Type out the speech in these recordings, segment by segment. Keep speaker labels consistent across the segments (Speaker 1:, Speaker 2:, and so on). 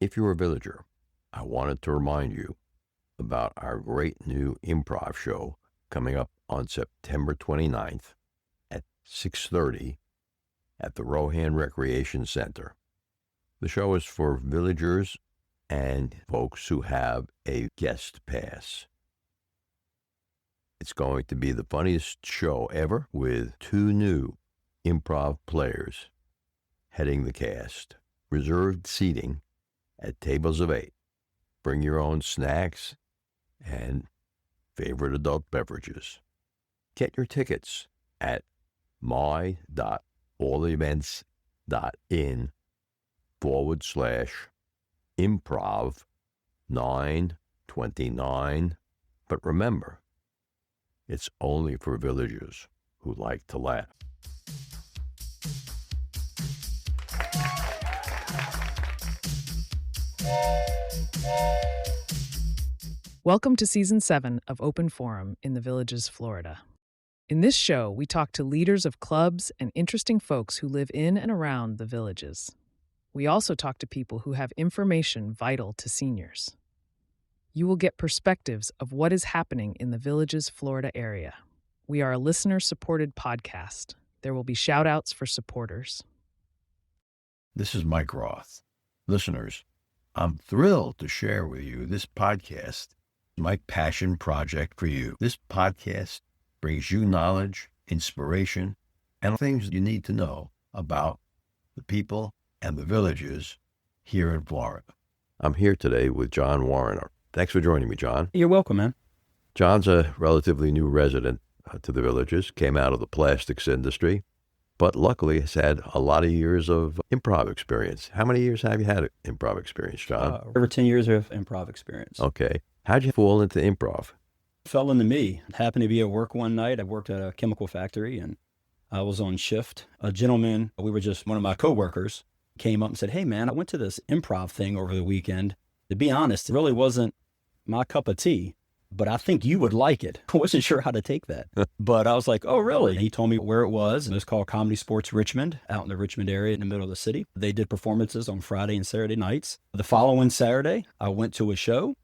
Speaker 1: If you're a villager, I wanted to remind you about our great new improv show coming up on September 29th at 6:30 at the Rohan Recreation Center. The show is for villagers and folks who have a guest pass. It's going to be the funniest show ever with 2 new improv players heading the cast. Reserved seating at tables of 8. Bring your own snacks and favorite adult beverages. Get your tickets at my.allevents.in/improv929. But remember, it's only for villagers who like to laugh.
Speaker 2: Welcome to Season 7 of Open Forum in the Villages, Florida. In this show, we talk to leaders of clubs and interesting folks who live in and around the villages. We also talk to people who have information vital to seniors. You will get perspectives of what is happening in the Villages, Florida area. We are a listener-supported podcast. There will be shout-outs for supporters.
Speaker 1: This is Mike Roth. Listeners, I'm thrilled to share with you this podcast, my passion project for you. This podcast brings you knowledge, inspiration, and things you need to know about the people and the villages here in Florida. I'm here today with John Warriner. Thanks for joining me, John.
Speaker 3: You're welcome, man.
Speaker 1: John's a relatively new resident to the villages, came out of the plastics industry, but luckily has had a lot of years of improv experience. How many years have you had improv experience, John?
Speaker 3: Over 10 years of improv experience.
Speaker 1: Okay. How'd you fall into improv?
Speaker 3: Fell into me. It happened to be at work one night. I worked at a chemical factory and I was on shift. A gentleman, one of my coworkers, came up and said, "Hey man, I went to this improv thing over the weekend. To be honest, it really wasn't my cup of tea, but I think you would like it." I wasn't sure how to take that, but I was like, "Oh, really?" And he told me where it was. And it was called Comedy Sports Richmond, out in the Richmond area in the middle of the city. They did performances on Friday and Saturday nights. The following Saturday, I went to a show.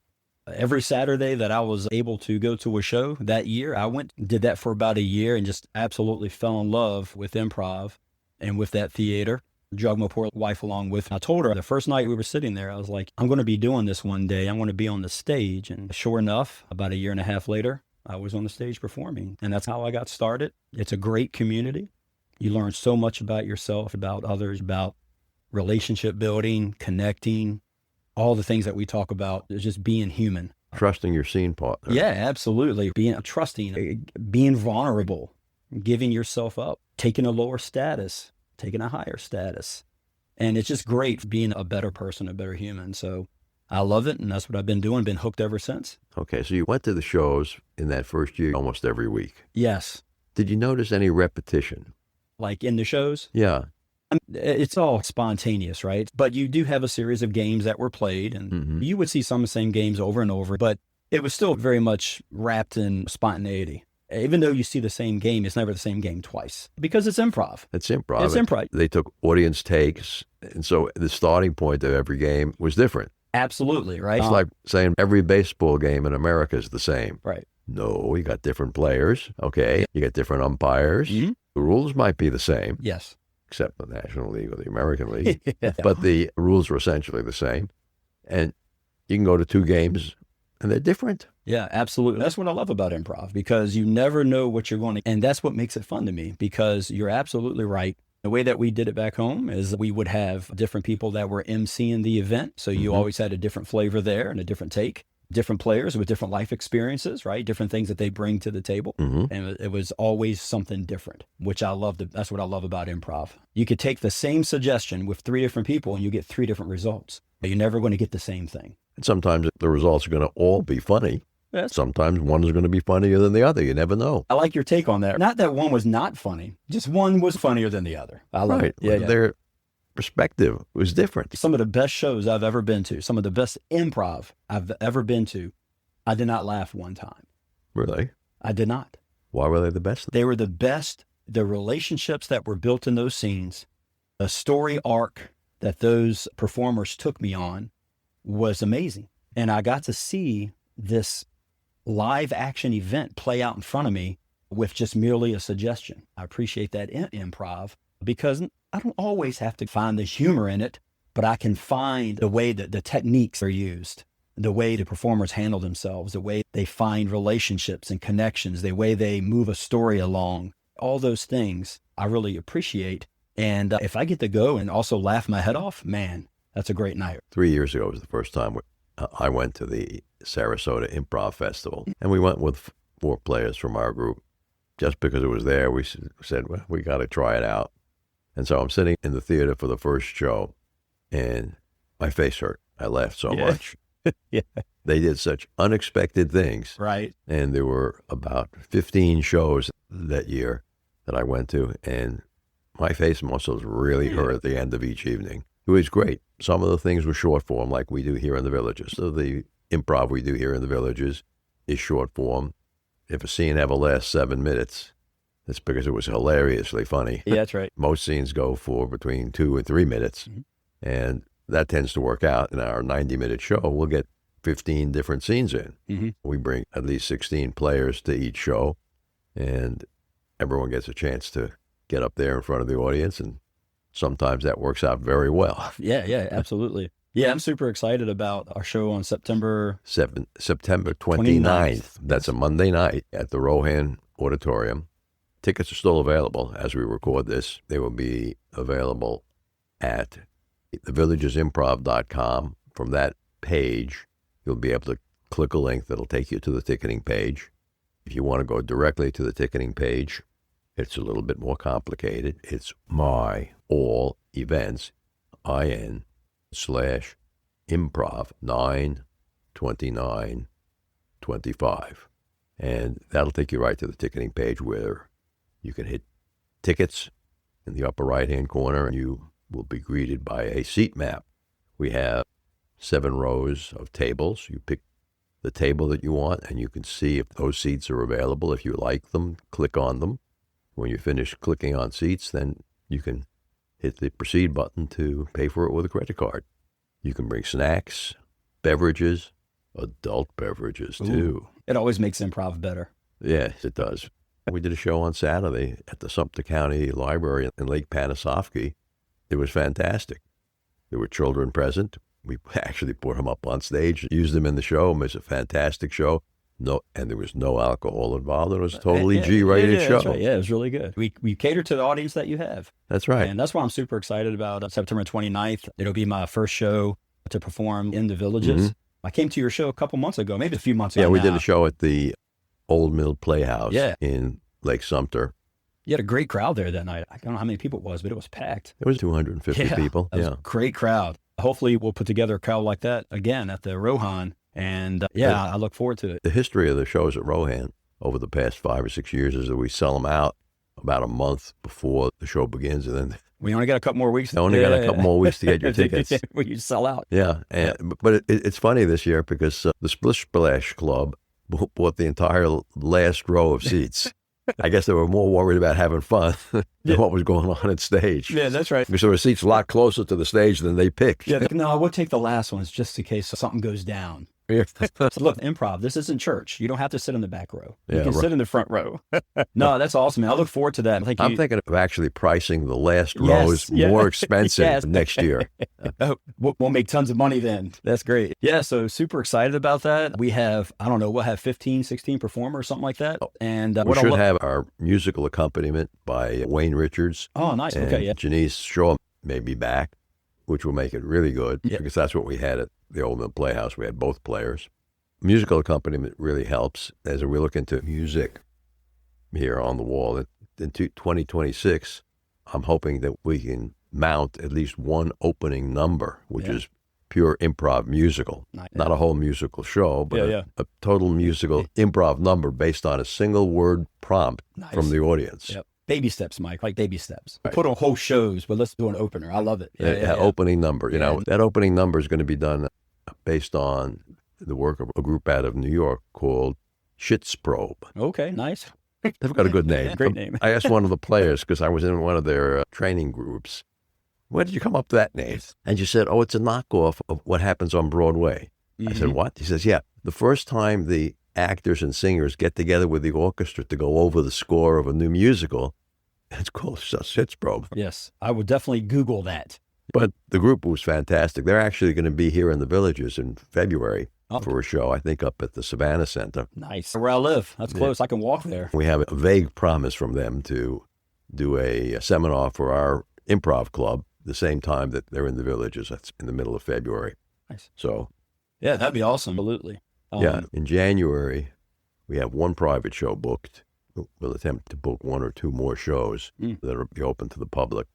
Speaker 3: Every Saturday that I was able to go to a show that year, I went, did that for about a year and just absolutely fell in love with improv and with that theater. Drug my poor wife along with me. I told her the first night we were sitting there, I was like, I'm going to be doing this one day. I'm going to be on the stage. And sure enough, about a year and a half later, I was on the stage performing. And that's how I got started. It's a great community. You learn so much about yourself, about others, about relationship building, connecting, all the things that we talk about, is just being human.
Speaker 1: Trusting your scene partner.
Speaker 3: Yeah, absolutely. Being trusting, being vulnerable, giving yourself up, taking a lower status, taking a higher status. And it's just great being a better person, a better human. So I love it. And that's what I've been doing, been hooked ever since.
Speaker 1: Okay, so you went to the shows in that first year almost every week.
Speaker 3: Yes.
Speaker 1: Did you notice any repetition?
Speaker 3: Like in the shows?
Speaker 1: Yeah.
Speaker 3: It's all spontaneous, right? But you do have a series of games that were played, and you would see some of the same games over and over, but it was still very much wrapped in spontaneity. Even though you see the same game, it's never the same game twice because it's improv.
Speaker 1: It's improv.
Speaker 3: It's improv.
Speaker 1: They took audience takes, and so the starting point of every game was different.
Speaker 3: Absolutely, right?
Speaker 1: It's like saying every baseball game in America is the same.
Speaker 3: Right.
Speaker 1: No, you got different players, okay? You got different umpires. The rules might be the same.
Speaker 3: Yes.
Speaker 1: Except the National League or the American League.
Speaker 3: Yeah.
Speaker 1: But the rules are essentially the same. And you can go to 2 games and they're different.
Speaker 3: Yeah, absolutely. That's what I love about improv, because you never know what you're going to, and that's what makes it fun to me, because you're absolutely right. The way that we did it back home is we would have different people that were emceeing the event. So you always had a different flavor there and a different take. Different players with different life experiences, right? Different things that they bring to the table. And it was always something different, which I love. That's what I love about improv. You could take the same suggestion with 3 different people and you get 3 different results. But you're never going to get the same thing.
Speaker 1: And sometimes the results are going to all be funny.
Speaker 3: Yes.
Speaker 1: Sometimes one is going to be funnier than the other. You never know.
Speaker 3: I like your take on that. Not that one was not funny, just one was funnier than the other. I love it. Yeah,
Speaker 1: Their perspective was different.
Speaker 3: Some of the best shows I've ever been to, some of the best improv I've ever been to, I did not laugh one time.
Speaker 1: Really?
Speaker 3: I did not.
Speaker 1: Why were they the best?
Speaker 3: They were the best. The relationships that were built in those scenes, the story arc that those performers took me on, was amazing. And I got to see this live action event play out in front of me with just merely a suggestion. I appreciate that in improv because I don't always have to find the humor in it, but I can find the way that the techniques are used, the way the performers handle themselves, the way they find relationships and connections, the way they move a story along. All those things I really appreciate. And if I get to go and also laugh my head off, man, that's a great night.
Speaker 1: 3 years ago was the first time I went to the Sarasota Improv Festival, and we went with 4 players from our group. Just because it was there, we said, well, we got to try it out. And so I'm sitting in the theater for the first show, and my face hurt. I laughed so much.
Speaker 3: Yeah.
Speaker 1: They did such unexpected things.
Speaker 3: Right.
Speaker 1: And there were about 15 shows that year that I went to, and my face muscles really hurt at the end of each evening. It was great. Some of the things were short form, like we do here in the Villages. So the improv we do here in the Villages is short form. If a scene ever lasts 7 minutes, it's because it was hilariously funny.
Speaker 3: Yeah, that's right.
Speaker 1: Most scenes go for between 2 and 3 minutes, and that tends to work out. In our 90-minute show, we'll get 15 different scenes in. We bring at least 16 players to each show, and everyone gets a chance to get up there in front of the audience, and sometimes that works out very well.
Speaker 3: Yeah, absolutely. Yeah, I'm super excited about our show on September
Speaker 1: 29th. That's a Monday night at the Rohan auditorium. Tickets are still available as we record this. They will be available at thevillagesimprov.com. From that page, you'll be able to click a link that'll take you to the ticketing page. If you want to go directly to the ticketing page, it's a little bit more complicated. It's my all events, IN/improv 9/29/25. And that'll take you right to the ticketing page where you can hit tickets in the upper right-hand corner, and you will be greeted by a seat map. We have 7 rows of tables. You pick the table that you want, and you can see if those seats are available. If you like them, click on them. When you finish clicking on seats, then you can hit the proceed button to pay for it with a credit card. You can bring snacks, beverages, adult beverages too.
Speaker 3: It always makes improv better.
Speaker 1: Yes, it does. We did a show on Saturday at the Sumter County Library in Lake Panasoffkee. It was fantastic. There were children present. We actually put them up on stage, used them in the show. It was a fantastic show. And there was no alcohol involved. It was a totally G-rated show.
Speaker 3: That's right. Yeah, it was really good. We cater to the audience that you have.
Speaker 1: That's right.
Speaker 3: And that's why I'm super excited about September 29th. It'll be my first show to perform in the Villages. I came to your show a couple months ago, maybe a few months ago.
Speaker 1: Yeah, we
Speaker 3: now.
Speaker 1: did a show at the Old Mill Playhouse in Lake Sumter.
Speaker 3: You had a great crowd there that night. I don't know how many people it was, but it was packed.
Speaker 1: It was 250 people.
Speaker 3: It was a great crowd. Hopefully we'll put together a crowd like that again at the Rohan. And I look forward to it.
Speaker 1: The history of the shows at Rohan over the past 5 or 6 years is that we sell them out about a month before the show begins, and then
Speaker 3: we only got a couple more weeks.
Speaker 1: Got a couple more weeks to get your tickets.
Speaker 3: You sell out.
Speaker 1: Yeah, but it's funny this year because the Splash Club bought the entire last row of seats. I guess they were more worried about having fun than what was going on at stage.
Speaker 3: Yeah, that's right.
Speaker 1: Because there were seats a lot closer to the stage than they picked.
Speaker 3: Yeah, no, we'll take the last ones just in case something goes down. So look, improv, this isn't church. You don't have to sit in the back row. You can sit in the front row. No, that's awesome, man. I look forward to that. I'm
Speaker 1: thinking of actually pricing the last rows more expensive next year.
Speaker 3: We'll make tons of money then. That's great. Yeah, so super excited about that. We have, I don't know, we'll have 15, 16 performers, something like that. And
Speaker 1: we should have our musical accompaniment by Wayne Richards.
Speaker 3: Oh, nice.
Speaker 1: And
Speaker 3: okay, yeah.
Speaker 1: Janice Shaw may be back, which will make it really good because that's what we had at the Old Mill Playhouse. We had both players. Musical accompaniment really helps as we look into music here on the wall. In 2026, I'm hoping that we can mount at least one opening number, which is pure improv musical. Not a whole musical show, but a total musical improv number based on a single word prompt from the audience.
Speaker 3: Yep. Baby steps, Mike, like baby steps. Right. Put on whole shows, but let's do an opener. I love it.
Speaker 1: Opening number. You know, that opening number is going to be done based on the work of a group out of New York called Shitsprobe.
Speaker 3: Okay, nice.
Speaker 1: They've got a good name.
Speaker 3: Great name.
Speaker 1: I asked one of the players, because I was in one of their training groups, where did you come up with that name? And she said, oh, it's a knockoff of what happens on Broadway. I said, what? He says, yeah, the first time the actors and singers get together with the orchestra to go over the score of a new musical, it's called Sitzprobe.
Speaker 3: Yes, I would definitely Google that.
Speaker 1: But the group was fantastic. They're actually going to be here in the Villages in February for a show, I think, up at the Savannah Center.
Speaker 3: Nice. Where I live. That's close. I can walk there.
Speaker 1: We have a vague promise from them to do a seminar for our improv club the same time that they're in the Villages. That's in the middle of February.
Speaker 3: Nice.
Speaker 1: So,
Speaker 3: yeah, that'd be awesome. Absolutely.
Speaker 1: Yeah, in January, we have one private show booked. We'll attempt to book one or two more shows that will be open to the public.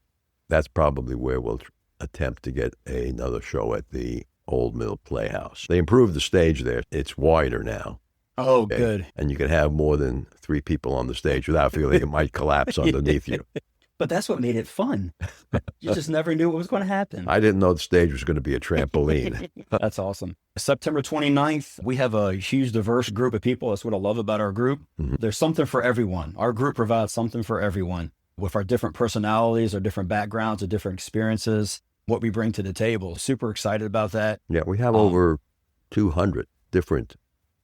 Speaker 1: That's probably where we'll attempt to get another show at the Old Mill Playhouse. They improved the stage there. It's wider now.
Speaker 3: Oh, okay. Good.
Speaker 1: And you can have more than 3 people on the stage without feeling it might collapse underneath you.
Speaker 3: But that's what made it fun. You just never knew what was going to happen.
Speaker 1: I didn't know the stage was going to be a trampoline.
Speaker 3: That's awesome. September 29th, we have a huge, diverse group of people. That's what I love about our group. There's something for everyone. Our group provides something for everyone with our different personalities, our different backgrounds, our different experiences, what we bring to the table. Super excited about that.
Speaker 1: Yeah, we have over 200 different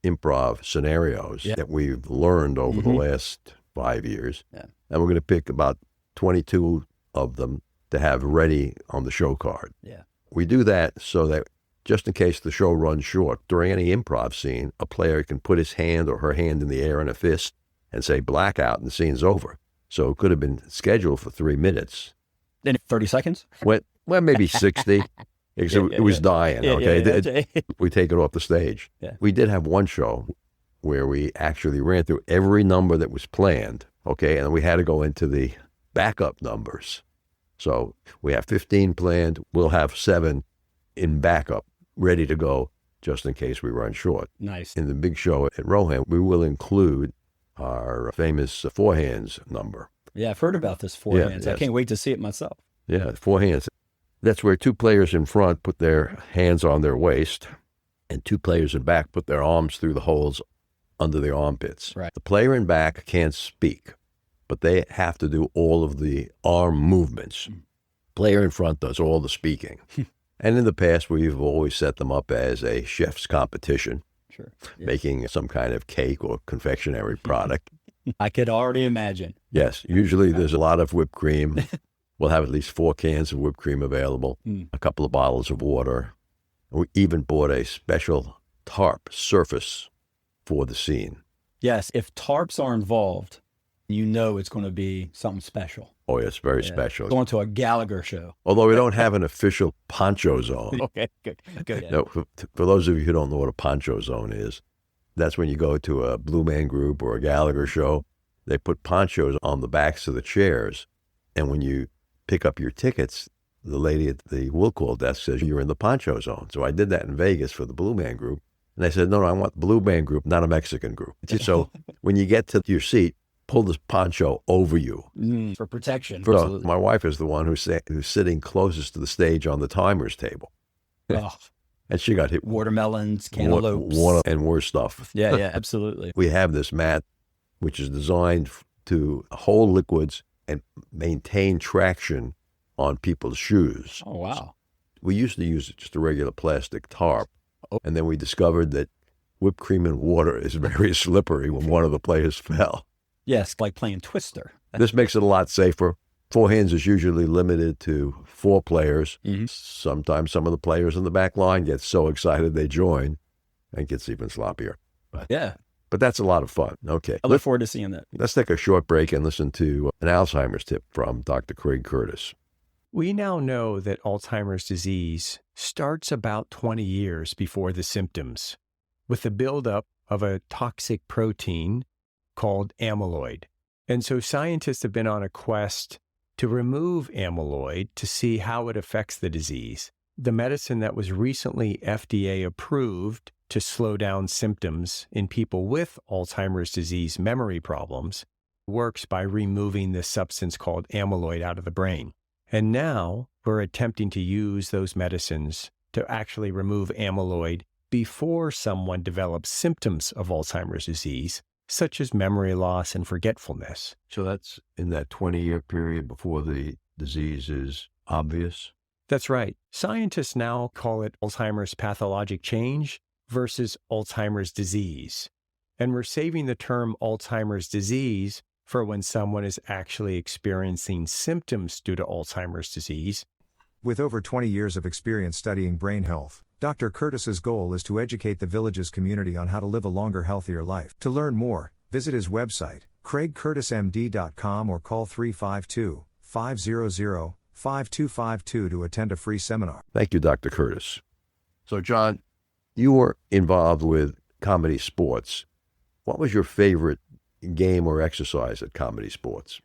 Speaker 1: improv scenarios that we've learned over the last 5 years. Yeah. And we're going to pick about 22 of them to have ready on the show card. Yeah. We do that so that just in case the show runs short, during any improv scene, a player can put his hand or her hand in the air in a fist and say blackout and the scene's over. So it could have been scheduled for 3 minutes.
Speaker 3: In 30 seconds?
Speaker 1: Well, maybe 60. It was dying, okay? We take it off the stage. Yeah. We did have one show where we actually ran through every number that was planned, okay? And we had to go into the backup numbers. So we have 15 planned. We'll have 7 in backup, ready to go just in case we run short. Nice. In the big show at Rohan, we will include our famous four hands number.
Speaker 3: Yeah, I've heard about this four hands. Yes. I can't wait to see it myself.
Speaker 1: Yeah, four hands. That's where 2 players in front put their hands on their waist and 2 players in back put their arms through the holes under their armpits. Right. The player in back can't speak, but they have to do all of the arm movements. Player in front does all the speaking. And in the past, we've always set them up as a chef's competition, making some kind of cake or confectionery product.
Speaker 3: I could already imagine.
Speaker 1: Yes. Usually there's a lot of whipped cream. We'll have at least 4 cans of whipped cream available, a couple of bottles of water. We even bought a special tarp surface for the scene.
Speaker 3: Yes, if tarps are involved, you know it's going to be something special.
Speaker 1: Oh, yes, very special.
Speaker 3: Going to a Gallagher show.
Speaker 1: Although we don't have an official Poncho zone.
Speaker 3: Okay, good.
Speaker 1: Yeah. No, for those of you who don't know what a Poncho zone is, that's when you go to a Blue Man Group or a Gallagher show. They put ponchos on the backs of the chairs, and when you pick up your tickets, the lady at the will call desk says you're in the Poncho zone. So I did that in Vegas for the Blue Man Group. And they said, no, I want the Blue Man Group, not a Mexican group. So when you get to your seat, pull this poncho over you.
Speaker 3: For protection.
Speaker 1: So my wife is the one who's sitting closest to the stage on the timer's table.
Speaker 3: Oh.
Speaker 1: And she got hit.
Speaker 3: Watermelons, cantaloupes.
Speaker 1: And worse stuff.
Speaker 3: Yeah, absolutely.
Speaker 1: We have this mat, which is designed to hold liquids and maintain traction on people's shoes.
Speaker 3: Oh, wow.
Speaker 1: We used to use just a regular plastic tarp. And then we discovered that whipped cream and water is very slippery when one of the players fell.
Speaker 3: Yes, like playing Twister.
Speaker 1: This makes it a lot safer. Four hands is usually limited to 4 players. Sometimes some of the players in the back line get so excited they join and it gets even sloppier. But that's a lot of fun. Okay.
Speaker 3: I look forward to seeing that.
Speaker 1: Let's take a short break and listen to an Alzheimer's tip from Dr. Craig Curtis.
Speaker 4: We now know that Alzheimer's disease starts about 20 years before the symptoms, with the buildup of a toxic protein called amyloid. And so scientists have been on a quest to remove amyloid to see how it affects the disease. The medicine that was recently FDA approved to slow down symptoms in people with Alzheimer's disease memory problems works by removing this substance called amyloid out of the brain. And now we're attempting to use those medicines to actually remove amyloid before someone develops symptoms of Alzheimer's disease, such as memory loss and forgetfulness.
Speaker 1: So that's in that 20-year period before the disease is obvious?
Speaker 4: That's right. Scientists now call it Alzheimer's pathologic change versus Alzheimer's disease. And we're saving the term Alzheimer's disease for when someone is actually experiencing symptoms due to Alzheimer's disease.
Speaker 5: With over 20 years of experience studying brain health, Dr. Curtis's goal is to educate the Villages community on how to live a longer, healthier life. To learn more, visit his website, craigcurtismd.com, or call 352-500-5252 to attend a free seminar.
Speaker 1: Thank you, Dr. Curtis. So, John, you were involved with comedy sports. What was your favorite game or exercise at comedy sports?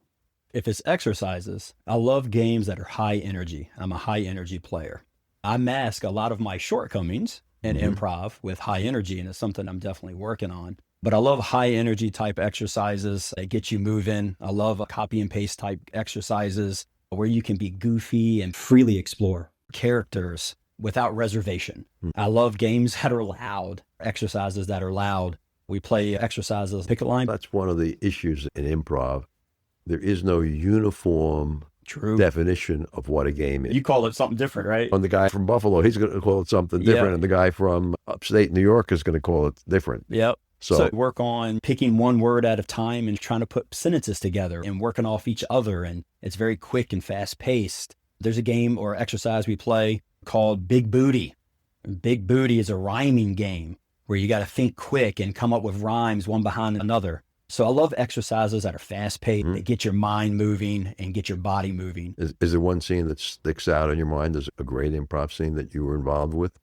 Speaker 3: If it's exercises, I love games that are high energy. I'm a high energy player. I mask a lot of my shortcomings in improv with high energy, and it's something I'm definitely working on. But I love high energy type exercises that get you moving. I love copy and paste type exercises where you can be goofy and freely explore characters without reservation. I love games that are loud, exercises that are loud. We play exercises, picket line.
Speaker 1: That's one of the issues in improv. There is no uniform definition of what a game is.
Speaker 3: You call it something different, right?
Speaker 1: And the guy from Buffalo, he's going to call it something different. And the guy from upstate New York is going to call it different.
Speaker 3: Yep. So work on picking one word at a time and trying to put sentences together and working off each other. And it's very quick and fast paced. There's a game or exercise we play called Big Booty. Big Booty is a rhyming game where you got to think quick and come up with rhymes one behind another. So I love exercises that are fast paced, that get your mind moving and get your body moving.
Speaker 1: Is there one scene that sticks out in your mind as a great improv scene that you were involved with?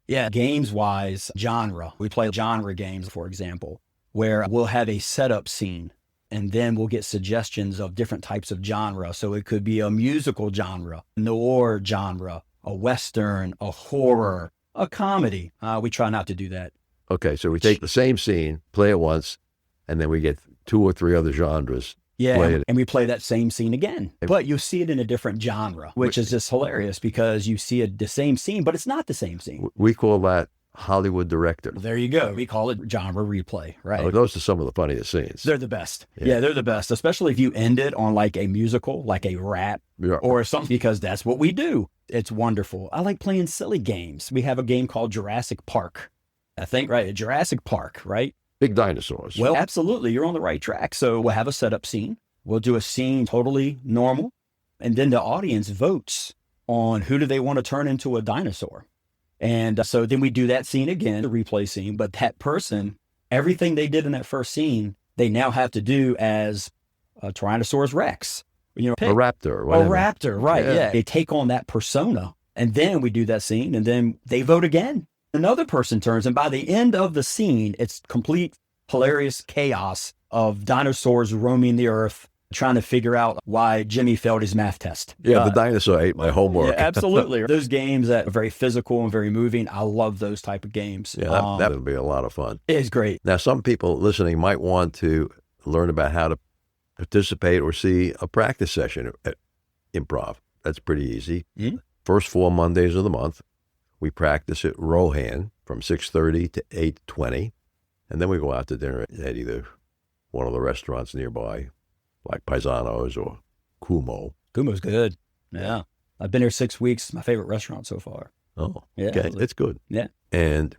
Speaker 3: Yeah, games-wise, genre. We play genre games, for example, where we'll have a setup scene, and then we'll get suggestions of different types of genre. So it could be a musical genre, noir genre, a Western, a horror, a comedy. We try not to do that.
Speaker 1: Okay, so we take the same scene, play it once, and then we get 2 or 3 other genres.
Speaker 3: Yeah, and we play that same scene again. But you see it in a different genre, which is just hilarious because you see the same scene, but it's not the same scene.
Speaker 1: We call that Hollywood director.
Speaker 3: There you go. We call it genre replay, right?
Speaker 1: Oh, those are some of the funniest scenes.
Speaker 3: They're the best. Yeah, they're the best, especially if you end it on like a musical, like a rap or something, because that's what we do. It's wonderful. I like playing silly games. We have a game called Jurassic Park. I think, right? Jurassic Park, right?
Speaker 1: Big dinosaurs.
Speaker 3: Well, absolutely. You're on the right track. So we'll have a setup scene. We'll do a scene totally normal. And then the audience votes on who do they want to turn into a dinosaur. And so then we do that scene again, the replay scene. But that person, everything they did in that first scene, they now have to do as a Tyrannosaurus Rex. You know,
Speaker 1: a raptor. Whatever.
Speaker 3: A raptor, right. Yeah. They take on that persona. And then we do that scene and then they vote again. Another person turns, and by the end of the scene, it's complete hilarious chaos of dinosaurs roaming the earth, trying to figure out why Jimmy failed his math test.
Speaker 1: Yeah, the dinosaur ate my homework.
Speaker 3: Yeah, absolutely. Those games that are very physical and very moving, I love those type of games.
Speaker 1: Yeah, that would be a lot of fun.
Speaker 3: It is great.
Speaker 1: Now, some people listening might want to learn about how to participate or see a practice session at improv. That's pretty easy. First 4 Mondays of the month. We practice at Rohan from 6:30 to 8:20, and then we go out to dinner at either one of the restaurants nearby, like Paisanos or Kumo.
Speaker 3: Kumo's good. Yeah. I've been here 6 weeks. My favorite restaurant so far.
Speaker 1: Oh, yeah. Okay. It's good.
Speaker 3: Yeah.
Speaker 1: And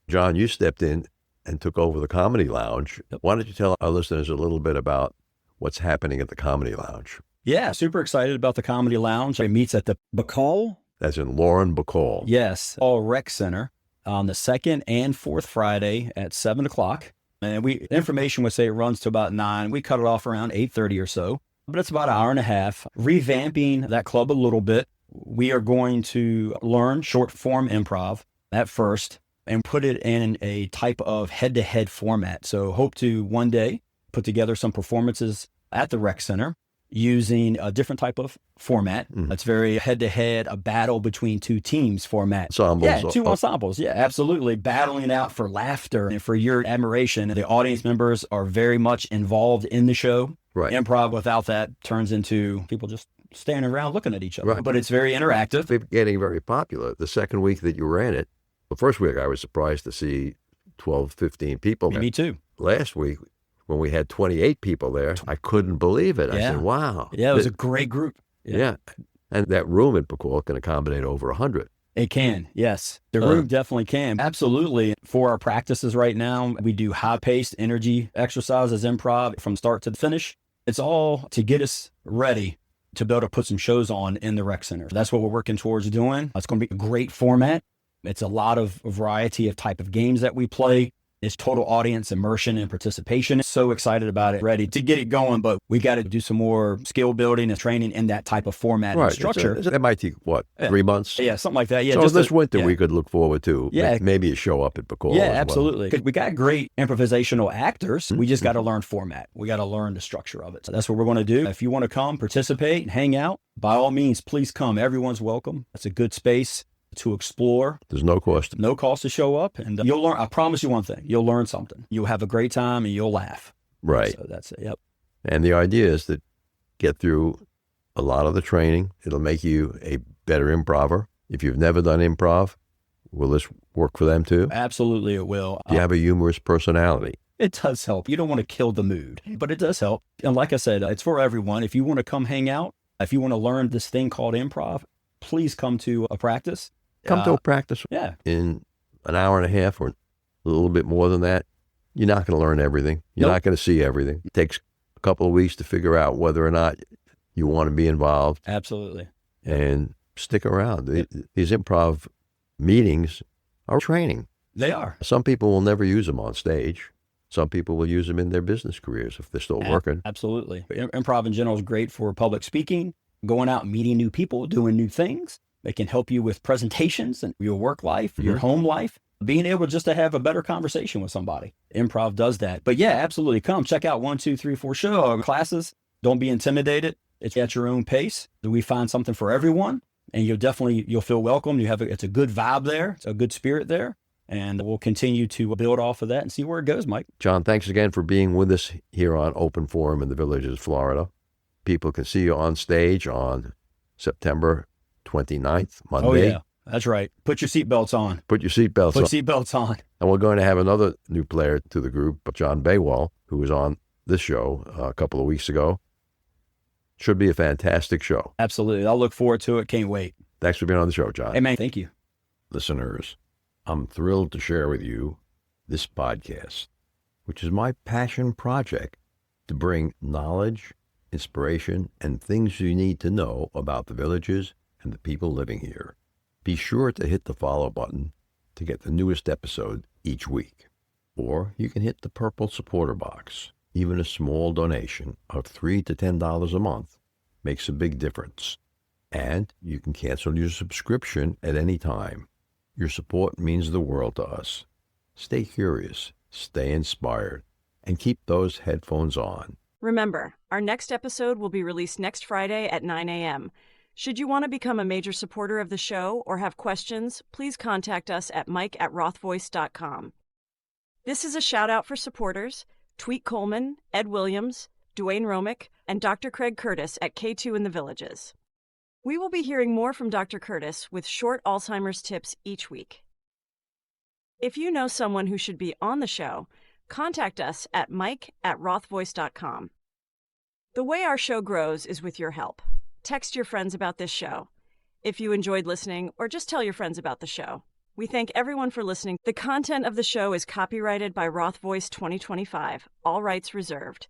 Speaker 1: John, you stepped in and took over the Comedy Lounge. Why don't you tell our listeners a little bit about what's happening at the Comedy Lounge?
Speaker 3: Yeah, super excited about the Comedy Lounge. It meets at the Bacall.
Speaker 1: That's in Lauren Bacall.
Speaker 3: Yes, all rec center on the second and fourth Friday at 7 o'clock. And information would say it runs to about 9. We cut it off around 8:30 or so, but it's about an hour and a half. Revamping that club a little bit. We are going to learn short form improv at first and put it in a type of head-to-head format. So hope to one day put together some performances at the rec center using a different type of format. That's very head-to-head, a battle between 2 teams format.
Speaker 1: Ensembles.
Speaker 3: Yeah, 2 ensembles. Yeah, absolutely. Battling out for laughter and for your admiration. The audience members are very much involved in the show.
Speaker 1: Right.
Speaker 3: Improv without that turns into people just standing around looking at each other.
Speaker 1: Right.
Speaker 3: But it's very interactive.
Speaker 1: It's getting very popular. The second week that you ran it, the first week I was surprised to see 12, 15 people there.
Speaker 3: Me too.
Speaker 1: Last week, when we had 28 people there, I couldn't believe it. I said, wow.
Speaker 3: Yeah, it was a great group.
Speaker 1: Yeah. And that room at Pequot can accommodate over 100.
Speaker 3: It can, yes. The room definitely can. Absolutely. For our practices right now, we do high-paced energy exercises, improv from start to finish. It's all to get us ready to be able to put some shows on in the rec center. That's what we're working towards doing. It's going to be a great format. It's a lot of variety of type of games that we play. It's total audience immersion and participation. So excited about it, ready to get it going, but we got to do some more skill building and training in that type of format and structure.
Speaker 1: That might take, 3 months?
Speaker 3: Yeah, something like that. Yeah.
Speaker 1: So this winter we could look forward to maybe a show up at Pequot.
Speaker 3: Yeah, absolutely. Well. We got great improvisational actors. We just got to learn format. We got to learn the structure of it. So that's what we're going to do. If you want to come, participate, hang out, by all means, please come. Everyone's welcome. It's a good space to explore.
Speaker 1: There's no cost.
Speaker 3: No cost to show up. And you'll learn. I promise you one thing. You'll learn something. You'll have a great time and you'll laugh.
Speaker 1: Right.
Speaker 3: So that's it. Yep.
Speaker 1: And the idea is to get through a lot of the training. It'll make you a better improver. If you've never done improv, will this work for them too?
Speaker 3: Absolutely it will.
Speaker 1: Do you have a humorous personality?
Speaker 3: It does help. You don't want to kill the mood, but it does help. And like I said, it's for everyone. If you want to come hang out, if you want to learn this thing called improv, please come to a practice.
Speaker 1: Come to a practice in an hour and a half or a little bit more than that. You're not going to learn everything. You're not going to see everything. It takes a couple of weeks to figure out whether or not you want to be involved.
Speaker 3: Absolutely.
Speaker 1: And stick around. These improv meetings are training.
Speaker 3: They are.
Speaker 1: Some people will never use them on stage. Some people will use them in their business careers if they're still working.
Speaker 3: Absolutely. Improv in general is great for public speaking, going out and meeting new people, doing new things. It can help you with presentations and your work life, your home life, being able just to have a better conversation with somebody. Improv does that. But yeah, absolutely. Come check out 1, 2, 3, 4 show classes. Don't be intimidated. It's at your own pace. We find something for everyone, and you'll feel welcome. It's a good vibe there. It's a good spirit there. And we'll continue to build off of that and see where it goes, Mike.
Speaker 1: John, thanks again for being with us here on Open Forum in the Villages, Florida. People can see you on stage on September 29th, Monday.
Speaker 3: Oh, yeah. That's right. Put your seatbelts on.
Speaker 1: Put your seatbelts on.
Speaker 3: Put seatbelts on.
Speaker 1: And we're going to have another new player to the group, John Baywall, who was on this show a couple of weeks ago. Should be a fantastic show.
Speaker 3: Absolutely. I'll look forward to it. Can't wait.
Speaker 1: Thanks for being on the show, John.
Speaker 3: Hey, man. Thank you.
Speaker 1: Listeners, I'm thrilled to share with you this podcast, which is my passion project to bring knowledge, inspiration, and things you need to know about the villages and the people living here. Be sure to hit the follow button to get the newest episode each week. Or you can hit the purple supporter box. Even a small donation of $3 to $10 a month makes a big difference. And you can cancel your subscription at any time. Your support means the world to us. Stay curious, stay inspired, and keep those headphones on.
Speaker 6: Remember, our next episode will be released next Friday at 9 a.m. Should you want to become a major supporter of the show or have questions, please contact us at mike@rothvoice.com. This is a shout-out for supporters, Tweet Coleman, Ed Williams, Dwayne Romick, and Dr. Craig Curtis at K2 in the Villages. We will be hearing more from Dr. Curtis with short Alzheimer's tips each week. If you know someone who should be on the show, contact us at mike@rothvoice.com. The way our show grows is with your help. Text your friends about this show. If you enjoyed listening, or just tell your friends about the show. We thank everyone for listening. The content of the show is copyrighted by Roth Voice 2025, all rights reserved.